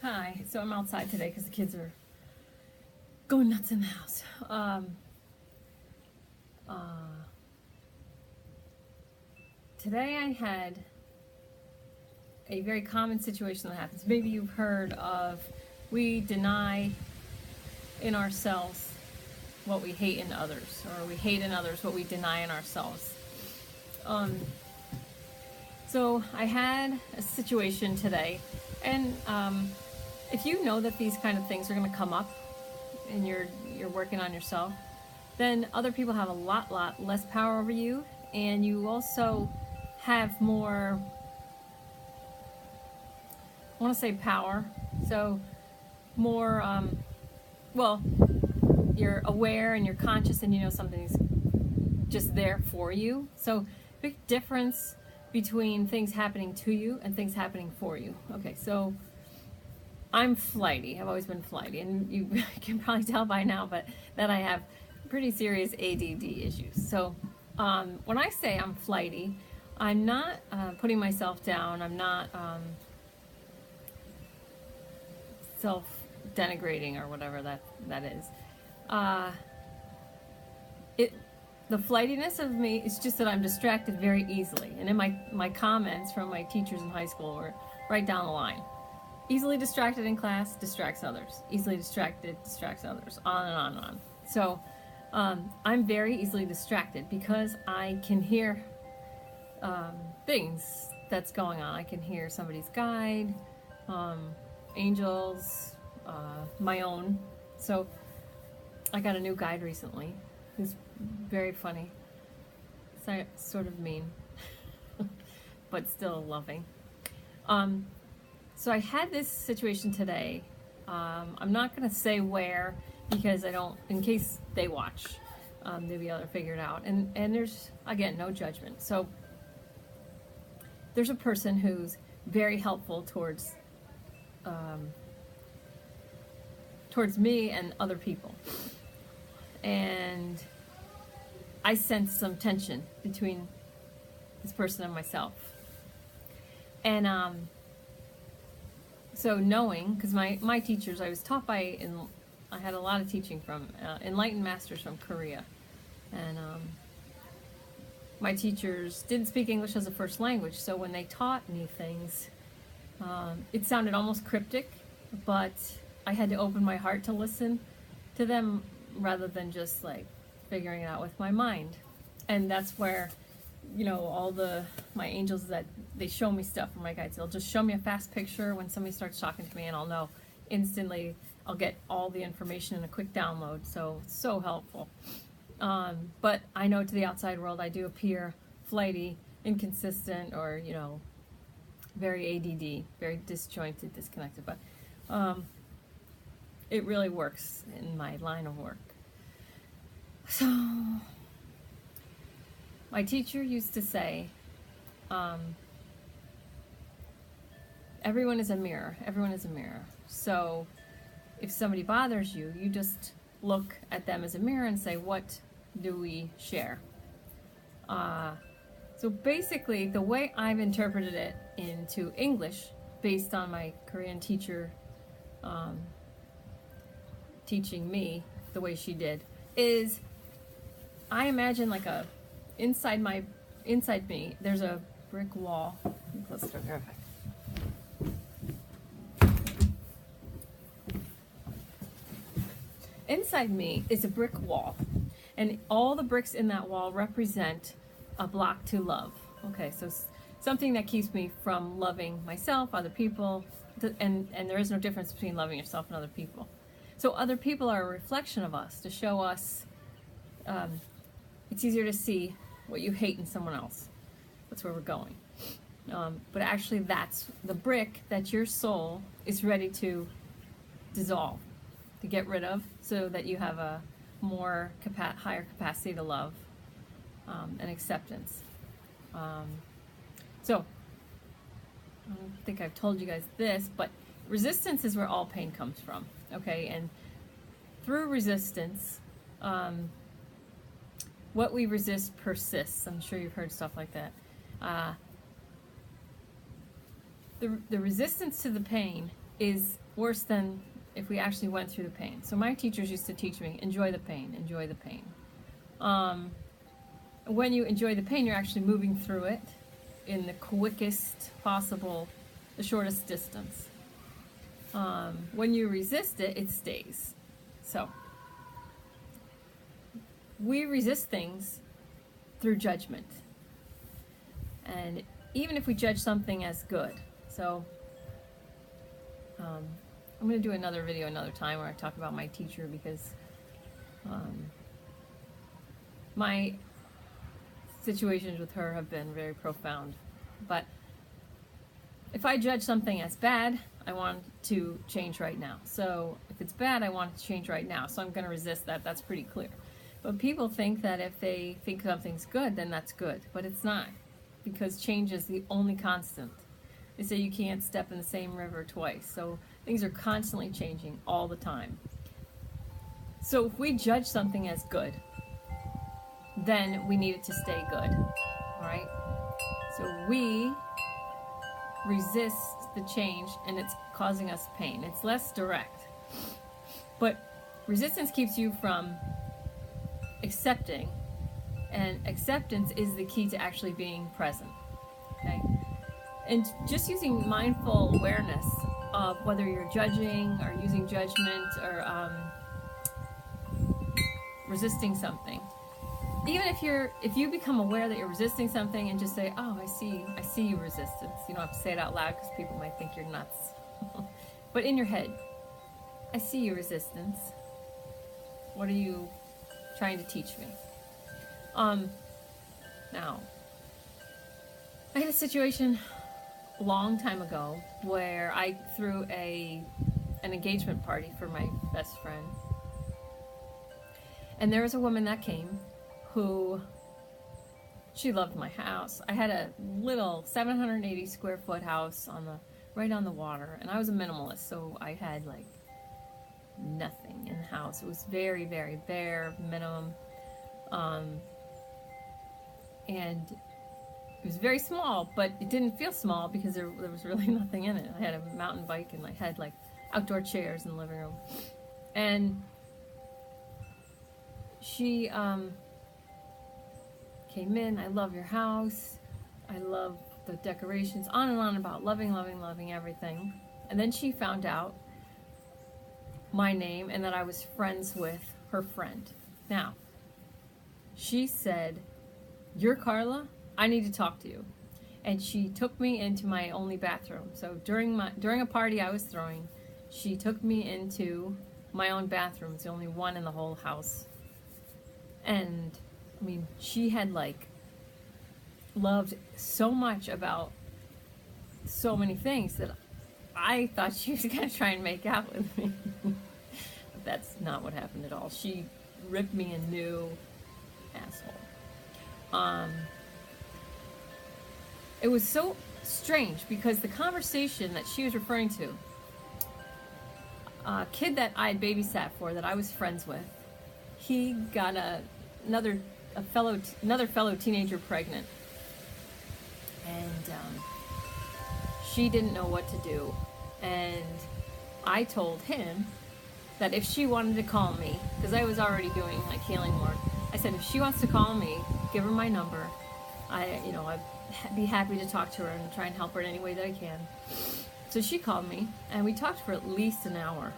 Hi, so I'm outside today because the kids are going nuts in the house. Today I had a very common situation that happens. Maybe you've heard of we deny in ourselves what we hate in others, or we hate in others what we deny in ourselves. So I had a situation today, and if you know that these kind of things are going to come up and you're working on yourself, then other people have a lot less power over you, and you also have more, I want to say power, so more, well, you're aware and you're conscious and you know something's just there for you. So big difference between things happening to you and things happening for you. Okay, so I'm flighty. I've always been flighty, and you can probably tell by now, but that I have pretty serious ADD issues. So when I say I'm flighty, I'm not putting myself down. I'm not self-denigrating or whatever that is. The flightiness of me is just that I'm distracted very easily. And in my comments from my teachers in high school were right down the line. Easily distracted in class, distracts others. Easily distracted, distracts others. On and on and on. So I'm very easily distracted because I can hear things that's going on. I can hear somebody's guide, angels, my own. So I got a new guide recently who's very funny. Sort of mean, but still loving. So I had this situation today. I'm not going to say where because I don't, in case they watch, they'll be able to figure it out. And there's, again, no judgment. So there's a person who's very helpful towards me and other people. And I sense some tension between this person and myself. And so knowing, because my teachers, I was taught by, I had a lot of teaching from enlightened masters from Korea. And my teachers didn't speak English as a first language, so when they taught me things, it sounded almost cryptic, but I had to open my heart to listen to them rather than just like figuring it out with my mind. And that's where, you know, all my angels, that they show me stuff from my guides. They'll just show me a fast picture when somebody starts talking to me, and I'll know instantly. I'll get all the information in a quick download. So it's so helpful. But I know to the outside world I do appear flighty, inconsistent, or, you know, very ADD, very disjointed, disconnected. But it really works in my line of work. So my teacher used to say, everyone is a mirror. Everyone is a mirror. So if somebody bothers you, you just look at them as a mirror and say, what do we share? So basically, the way I've interpreted it into English, based on my Korean teacher teaching me the way she did, is I imagine like inside me, there's a brick wall. Let's start there. Inside me is a brick wall, and all the bricks in that wall represent a block to love. Okay, so something that keeps me from loving myself, other people, and there is no difference between loving yourself and other people. So other people are a reflection of us to show us, it's easier to see what you hate in someone else. That's where we're going. But actually that's the brick that your soul is ready to dissolve, to get rid of, so that you have a more higher capacity to love and acceptance. So I don't think I've told you guys this, but resistance is where all pain comes from. Okay, and through resistance, what we resist persists. I'm sure you've heard stuff like that. The resistance to the pain is worse than if we actually went through the pain. So my teachers used to teach me, enjoy the pain, enjoy the pain. When you enjoy the pain, you're actually moving through it in the quickest possible, the shortest distance. When you resist it, it stays. So we resist things through judgment. And even if we judge something as good. So I'm going to do another video another time where I talk about my teacher, because my situations with her have been very profound. But if I judge something as bad, I want to change right now. So if it's bad, I want to change right now. So I'm going to resist that. That's pretty clear. But people think that if they think something's good, then that's good. But it's not, because change is the only constant. They say you can't step in the same river twice. So things are constantly changing all the time. So if we judge something as good, then we need it to stay good, all right? So we resist the change, and it's causing us pain. It's less direct. But resistance keeps you from accepting, and acceptance is the key to actually being present, okay? And just using mindful awareness of whether you're judging or using judgment or resisting something. Even if you become aware that you're resisting something and just say, oh, I see you resistance. You don't have to say it out loud because people might think you're nuts. But in your head, I see you resistance. What are you trying to teach me? Now, I had a situation a long time ago where I threw an engagement party for my best friend. And there was a woman that came who, she loved my house. I had a little 780 square foot house right on the water, and I was a minimalist, so I had like nothing in the house. It was very, very bare, minimum, and it was very small, but it didn't feel small because there was really nothing in it. I had a mountain bike, and I had like outdoor chairs in the living room, and she came in. I love your house. I love the decorations. On and on about loving, loving, loving everything. And then she found out my name and that I was friends with her friend. Now, she said, "You're Carla? I need to talk to you." And she took me into my only bathroom. So during a party I was throwing, she took me into my own bathroom. It's the only one in the whole house. And I mean, she had like loved so much about so many things that I thought she was going to try and make out with me. But that's not what happened at all. She ripped me a new asshole. It was so strange because the conversation that she was referring to, a kid that I had babysat for, that I was friends with, he got another fellow teenager pregnant, and she didn't know what to do. And I told him that if she wanted to call me, because I was already doing like healing work, I said if she wants to call me, give her my number. I'd be happy to talk to her and try and help her in any way that I can. So she called me, and we talked for at least an hour.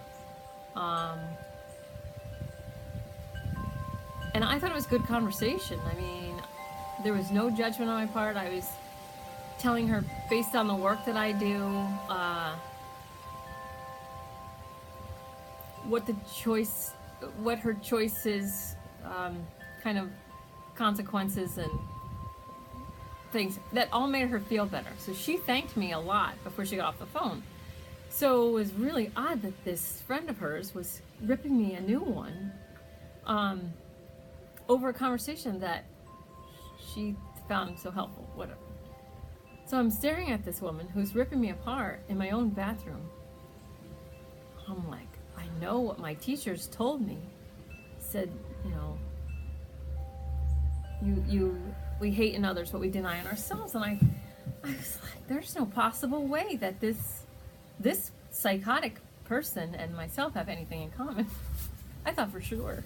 And I thought it was good conversation. I mean, there was no judgment on my part. I was telling her, based on the work that I do, what her choices, kind of consequences and things that all made her feel better. So she thanked me a lot before she got off the phone. So it was really odd that this friend of hers was ripping me a new one, over a conversation that she found so helpful, whatever. So I'm staring at this woman who's ripping me apart in my own bathroom. I'm like, I know what my teachers told me. Said, we hate in others what we deny in ourselves. And I was like, there's no possible way that this psychotic person and myself have anything in common. I thought for sure.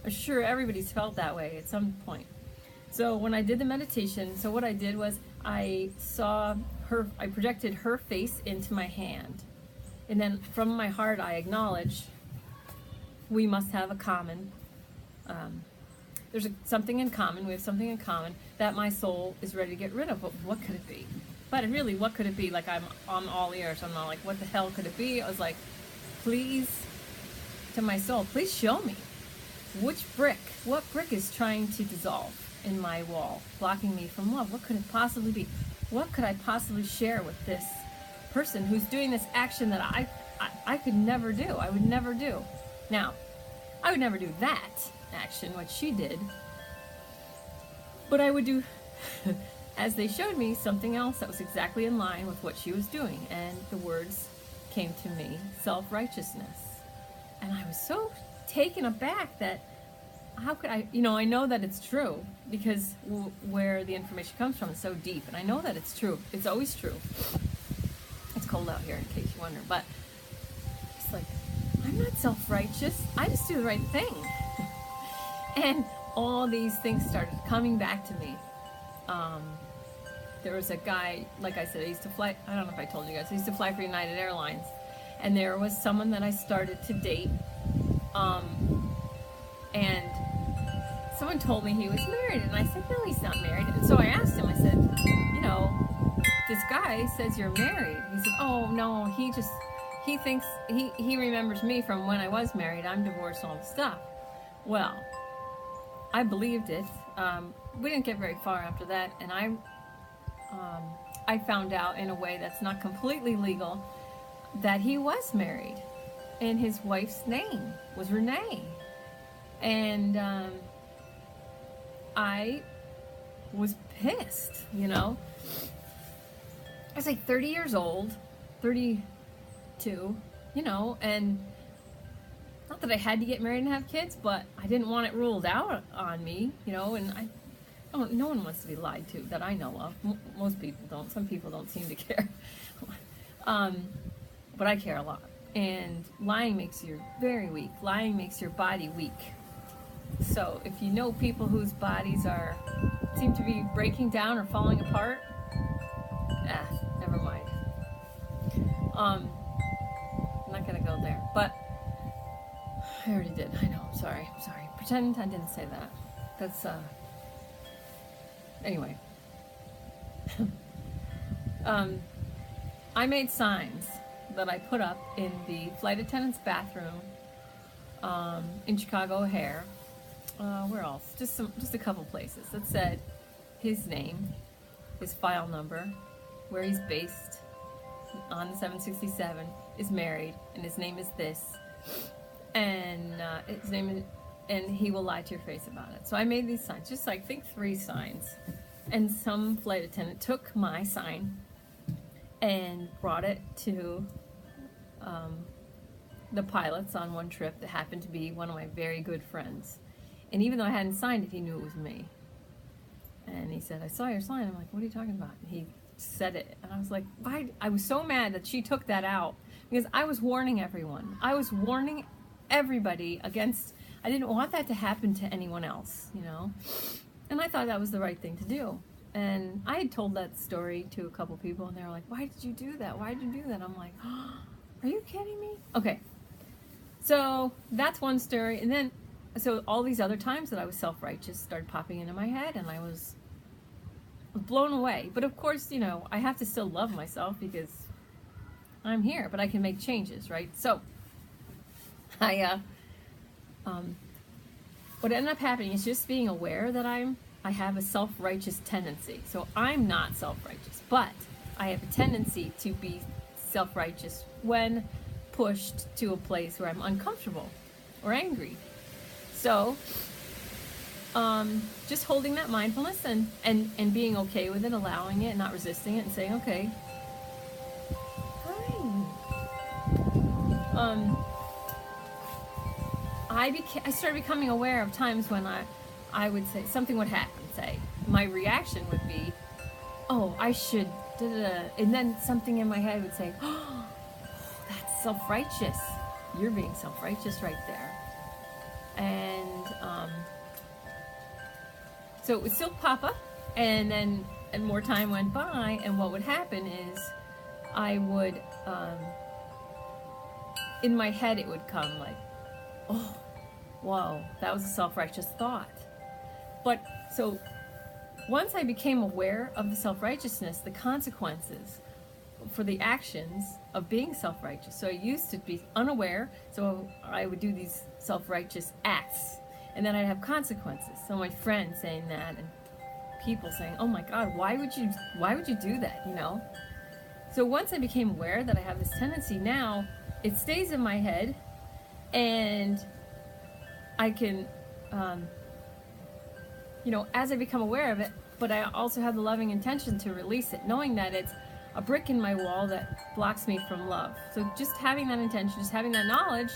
I'm sure everybody's felt that way at some point. So when I did the meditation, so what I did was I projected her face into my hand. And then from my heart, I acknowledged we must have a common, something in common. We have something in common that my soul is ready to get rid of. But what could it be? But really, what could it be? Like, I'm on all ears. I'm not like, what the hell could it be? I was like, please, to my soul, please show me. What brick is trying to dissolve in my wall, blocking me from love? What could it possibly be? What could I possibly share with this person who's doing this action that I could never do? I would never do. Now, I would never do that action, what she did, but I would do, as they showed me, something else that was exactly in line with what she was doing, and the words came to me, self-righteousness. And I was so taken aback that how could I, I know that it's true because where the information comes from is so deep, and I know that it's true. It's always true. It's cold out here in case you wonder, but it's like, I'm not self-righteous. I just do the right thing. And all these things started coming back to me. There was a guy, like I said, I used to fly, I don't know if I told you guys, I used to fly for United Airlines, and there was someone that I started to date, and someone told me he was married, and I said, no, he's not married. And so I asked him, I said, this guy says you're married. He said, oh, no, he thinks, he remembers me from when I was married. I'm divorced, all the stuff. Well, I believed it. We didn't get very far after that, and I found out in a way that's not completely legal that he was married, and his wife's name was Renee. And I was pissed, I was like 30 years old, 32, and not that I had to get married and have kids, but I didn't want it ruled out on me, and no one wants to be lied to that I know of. Most people don't. Some people don't seem to care. But I care a lot. And lying makes you very weak. Lying makes your body weak. So if you know people whose bodies seem to be breaking down or falling apart, never mind. I'm not gonna go there, but I already did. I know. I'm sorry. Pretend I didn't say that. That's anyway. I made signs that I put up in the flight attendant's bathroom in Chicago O'Hare. Where else? Just a couple places that said his name, his file number, where he's based on the 767, is married, and his name is this, and his name is, and he will lie to your face about it. So I made these signs, just like, think 3 signs, and some flight attendant took my sign and brought it to the pilots on one trip that happened to be one of my very good friends. And even though I hadn't signed it, he knew it was me. And he said, I saw your sign. I'm like, what are you talking about? And he said it. And I was like, why? I was so mad that she took that out. Because I was warning everyone. I was warning everybody against, I didn't want that to happen to anyone else, And I thought that was the right thing to do. And I had told that story to a couple people, and they were like, why did you do that? Why did you do that? I'm like, oh, are you kidding me? Okay. So that's one story. And then, so all these other times that I was self-righteous started popping into my head, and I was blown away. But of course, I have to still love myself because I'm here, but I can make changes, right? So what ended up happening is just being aware that I have a self-righteous tendency. So I'm not self-righteous, but I have a tendency to be self-righteous when pushed to a place where I'm uncomfortable or angry. So just holding that mindfulness and being okay with it, allowing it, not resisting it, and saying, okay, fine. I started becoming aware of times when I would say, something would happen, say. My reaction would be, oh, I should, da-da-da. And then something in my head would say, oh, that's self-righteous. You're being self-righteous right there. And so it would still pop up, and then more time went by, and what would happen is I would, in my head it would come like, oh, whoa, that was a self-righteous thought. But so once I became aware of the self-righteousness, the consequences for the actions of being self-righteous. So I used to be unaware, so I would do these self-righteous acts, and then I'd have consequences. So my friends saying that, and people saying, oh my God, why would you do that, you know? So once I became aware that I have this tendency, now it stays in my head, and I can, you know, as I become aware of it, but I also have the loving intention to release it, knowing that it's a brick in my wall that blocks me from love. So just having that intention, just having that knowledge,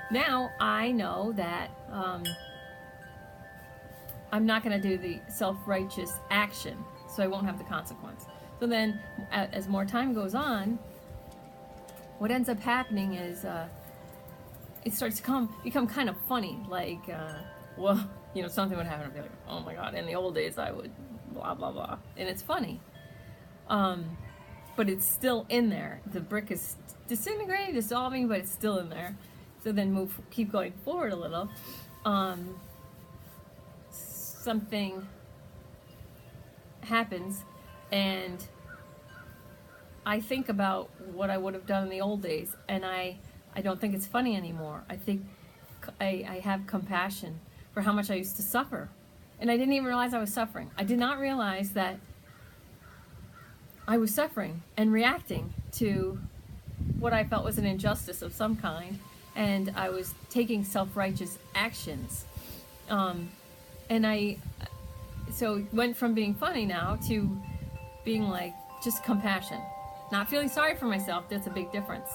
now I know that I'm not going to do the self-righteous action, so I won't have the consequence. So then, as more time goes on, what ends up happening is it starts to become kind of funny, like, well, you know, something would happen, I'd be like, oh my God, in the old days I would blah, blah, blah, and it's funny. But it's still in there. The brick is disintegrating, dissolving, but it's still in there. So then keep going forward a little. Something happens, and I think about what I would have done in the old days, and I don't think it's funny anymore. I think I have compassion for how much I used to suffer. And I didn't even realize I was suffering. I did not realize that I was suffering and reacting to what I felt was an injustice of some kind, and I was taking self-righteous actions. And so it went from being funny now to being like just compassion. Not feeling sorry for myself, that's a big difference.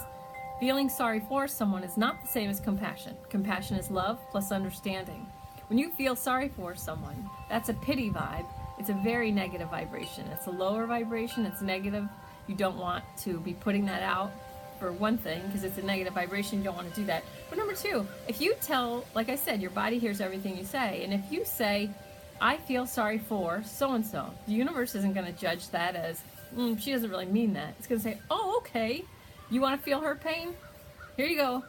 Feeling sorry for someone is not the same as compassion. Compassion is love plus understanding. When you feel sorry for someone, that's a pity vibe. It's a very negative vibration. It's a lower vibration, it's negative. You don't want to be putting that out, for one thing, because it's a negative vibration, you don't want to do that. But number two, if you tell, like I said, your body hears everything you say, and if you say, I feel sorry for so-and-so, the universe isn't going to judge that as, she doesn't really mean that. It's going to say, oh, okay, you want to feel her pain? Here you go.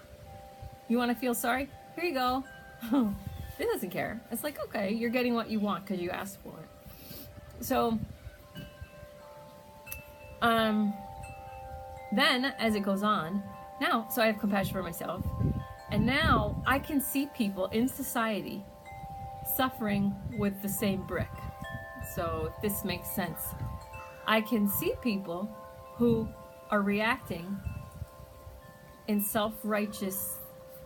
You want to feel sorry? Here you go. It doesn't care. It's like, okay, you're getting what you want because you asked for it. So, then, as it goes on, now, so I have compassion for myself, and now I can see people in society suffering with the same brick. So, if this makes sense, I can see people who are reacting in self-righteous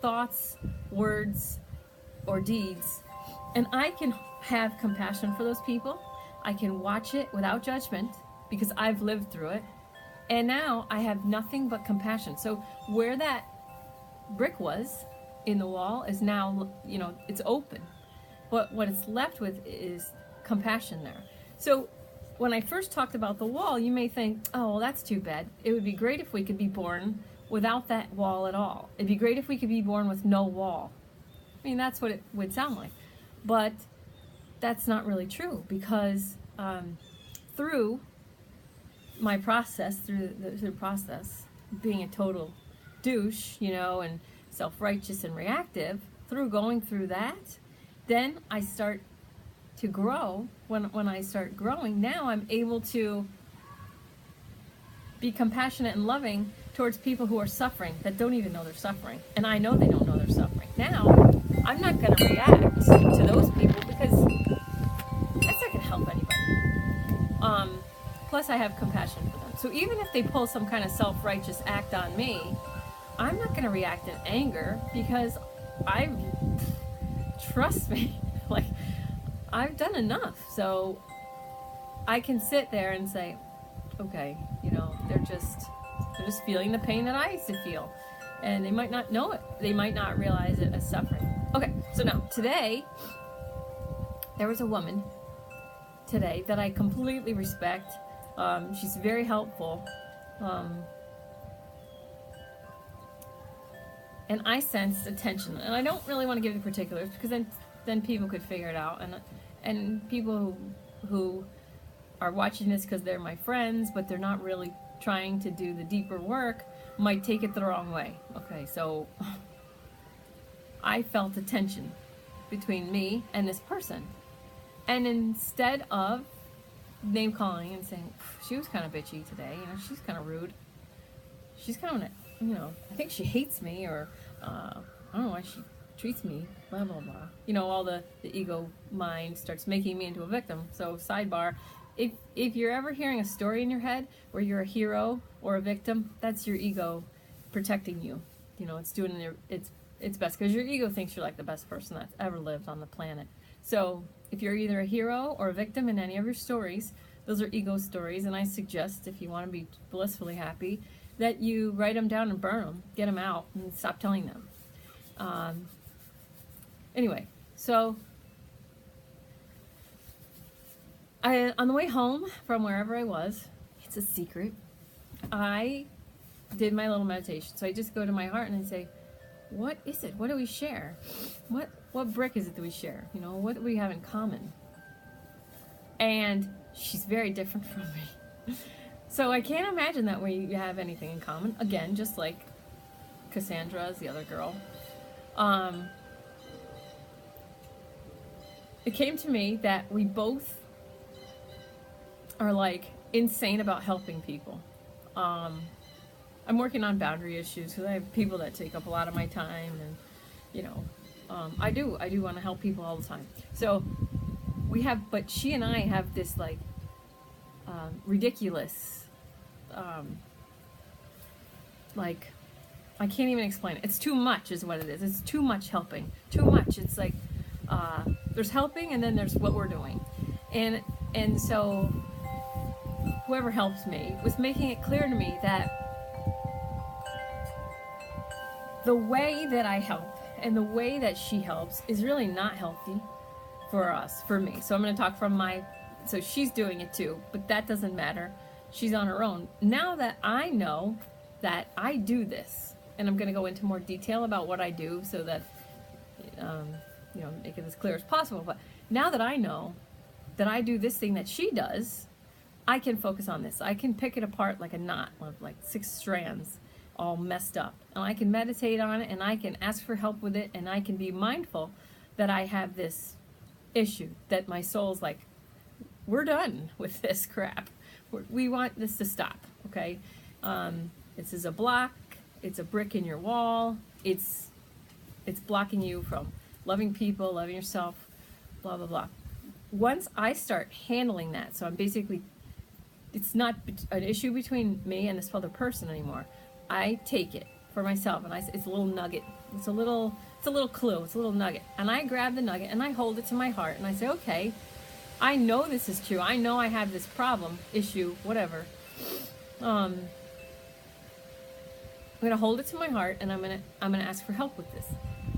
thoughts, words, or deeds, and I can have compassion for those people. I can watch it without judgment because I've lived through it. And now I have nothing but compassion. So where that brick was in the wall is now, you know, it's open. But what it's left with is compassion there. So when I first talked about the wall, you may think, oh, well, that's too bad. It would be great if we could be born without that wall at all. It'd be great if we could be born with no wall. I mean, that's what it would sound like. But that's not really true, because through my process, through the process, being a total douche, you know, and self-righteous and reactive, through going through that, then I start to grow. When I start growing, now I'm able to be compassionate and loving towards people who are suffering, that don't even know they're suffering. And I know they don't know they're suffering. Now, I'm not going to react to those people because that's not going to help anybody. Plus, I have compassion for them. So even if they pull some kind of self-righteous act on me, I'm not going to react in anger because trust me, like, I've done enough. So I can sit there and say, okay, you know, they're just feeling the pain that I used to feel. And they might not know it. They might not realize it as suffering. Okay, so now, today, there was a woman today that I completely respect. She's very helpful. and I sensed a tension. And I don't really want to give the particulars because then people could figure it out. And people who are watching this because they're my friends, but they're not really trying to do the deeper work, might take it the wrong way. Okay, so I felt a tension between me and this person. And instead of name calling and saying, she was kind of bitchy today, she's kind of rude. She's kind of, I think she hates me, or I don't know why she treats me, blah, blah, blah. All the ego mind starts making me into a victim. So sidebar, if you're ever hearing a story in your head where you're a hero or a victim, that's your ego protecting you. It's doing its best because your ego thinks you're like the best person that's ever lived on the planet. So if you're either a hero or a victim in any of your stories, those are ego stories, and I suggest, if you want to be blissfully happy, that you write them down and burn them, get them out, and stop telling them. Anyway, so on the way home from wherever I was, it's a secret, I did my little meditation. So I just go to my heart and I say, what is it? What do we share? What brick is it that we share? What do we have in common? And she's very different from me. So I can't imagine that we have anything in common. Again, just like Cassandra is the other girl. It came to me that we both are like insane about helping people. I'm working on boundary issues because I have people that take up a lot of my time, and I do want to help people all the time. So but she and I have this like ridiculous, like, I can't even explain it. It's too much is what it is. It's too much helping. Too much. It's like there's helping and then there's what we're doing, and so whoever helps me was making it clear to me that the way that I help and the way that she helps is really not healthy for me. So I'm going to talk from so she's doing it too, but that doesn't matter. She's on her own. Now that I know that I do this, and I'm going to go into more detail about what I do so that, make it as clear as possible. But now that I know that I do this thing that she does, I can focus on this. I can pick it apart like a knot of like 6 strands all messed up, and I can meditate on it, and I can ask for help with it, and I can be mindful that I have this issue, that my soul's like, we're done with this crap. We want this to stop, okay? This is a block. It's a brick in your wall. It's blocking you from loving people, loving yourself, blah, blah, blah. Once I start handling that, so I'm basically, it's not an issue between me and this other person anymore. I take it for myself, and it's a little nugget. It's a little clue. It's a little nugget. And I grab the nugget and I hold it to my heart and I say, okay, I know this is true. I know I have this problem, issue, whatever. I'm gonna hold it to my heart, and I'm gonna ask for help with this.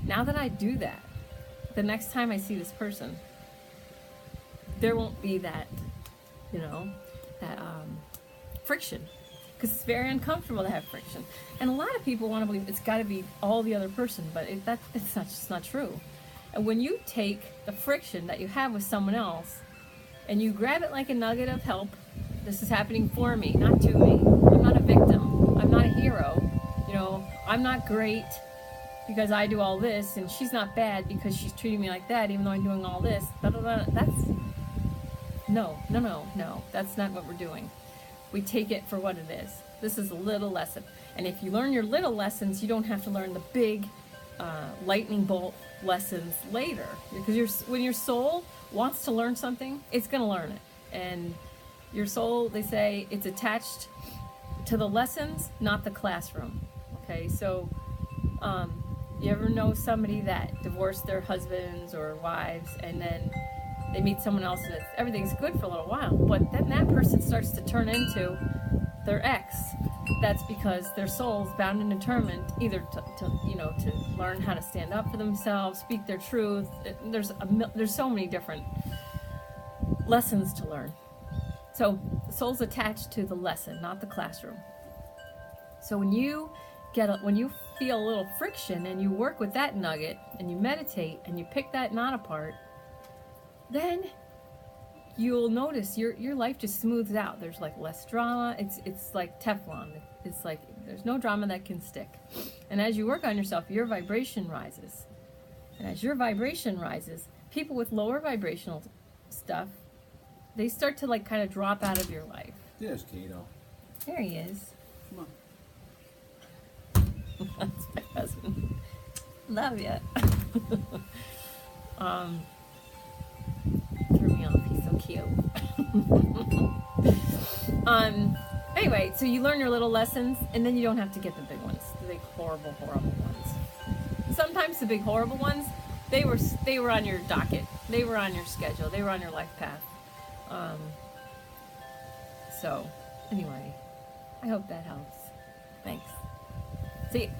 Now that I do that, the next time I see this person, there won't be that, friction. Because it's very uncomfortable to have friction. And a lot of people want to believe it's got to be all the other person, but it's just not true. And when you take the friction that you have with someone else and you grab it like a nugget of help, this is happening for me, not to me. I'm not a victim. I'm not a hero. I'm not great because I do all this, and she's not bad because she's treating me like that, even though I'm doing all this. No. That's not what we're doing. We take it for what it is. This is a little lesson. And if you learn your little lessons, you don't have to learn the big lightning bolt lessons later. Because when your soul wants to learn something, it's going to learn it. And your soul, they say, it's attached to the lessons, not the classroom. Okay, so you ever know somebody that divorced their husbands or wives, and then they meet someone else and everything's good for a little while, but then that person starts to turn into their ex. That's because their soul's bound and determined either to learn how to stand up for themselves, speak their truth. There's so many different lessons to learn. So the soul's attached to the lesson, not the classroom. So when you when you feel a little friction and you work with that nugget and you meditate and you pick that knot apart, then you'll notice your life just smooths out. There's like less drama. It's like Teflon. It's like there's no drama that can stick. And as you work on yourself, your vibration rises. And as your vibration rises, people with lower vibrational stuff, they start to like kind of drop out of your life. There's Kato. There he is. Come on. That's my husband. Love ya. Threw me off. He's so cute. Anyway, so you learn your little lessons, and then you don't have to get the big ones, the big horrible ones. Sometimes the big horrible ones, they were on your docket, they were on your schedule, they were on your life path. So anyway, I hope that helps. Thanks. See.